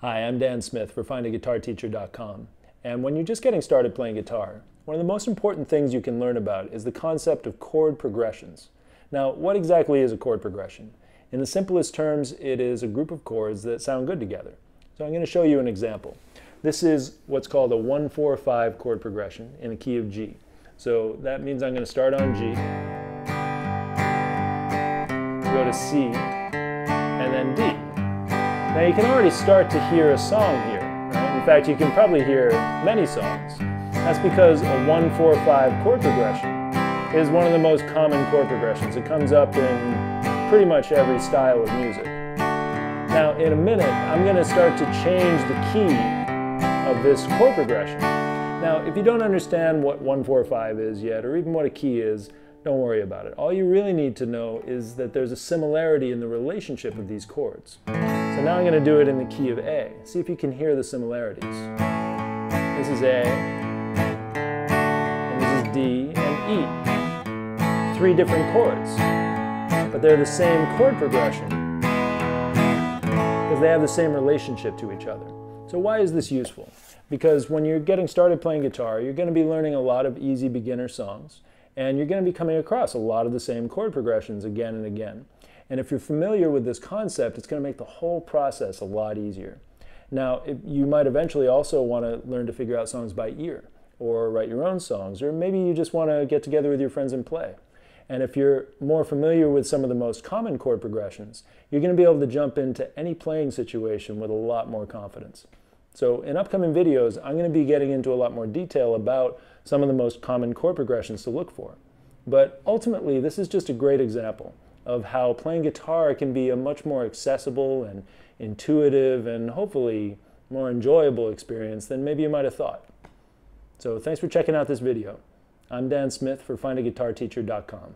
Hi, I'm Dan Smith for FindaGuitarTeacher.com. And when you're just getting started playing guitar, one of the most important things you can learn about is the concept of chord progressions. Now, what exactly is a chord progression? In the simplest terms, it is a group of chords that sound good together. So I'm going to show you an example. This is what's called a 1-4-5 chord progression in a key of G. So that means I'm going to start on G, go to C, and then D. Now you can already start to hear a song here, right? In fact, you can probably hear many songs. That's because a 1-4-5 chord progression is one of the most common chord progressions. It comes up in pretty much every style of music. Now, in a minute, I'm going to start to change the key of this chord progression. Now, if you don't understand what 1-4-5 is yet, or even what a key is, don't worry about it. All you really need to know is that there's a similarity in the relationship of these chords. So now I'm going to do it in the key of A. See if you can hear the similarities. This is A, and this is D and E. Three different chords, but they're the same chord progression because they have the same relationship to each other. So why is this useful? Because when you're getting started playing guitar, you're going to be learning a lot of easy beginner songs, and you're going to be coming across a lot of the same chord progressions again and again. And if you're familiar with this concept, it's going to make the whole process a lot easier. Now, you might eventually also want to learn to figure out songs by ear, or write your own songs, or maybe you just want to get together with your friends and play. And if you're more familiar with some of the most common chord progressions, you're going to be able to jump into any playing situation with a lot more confidence. So in upcoming videos, I'm going to be getting into a lot more detail about some of the most common chord progressions to look for. But ultimately, this is just a great example of how playing guitar can be a much more accessible and intuitive and hopefully more enjoyable experience than maybe you might have thought. So thanks for checking out this video. I'm Dan Smith for FindaGuitarTeacher.com.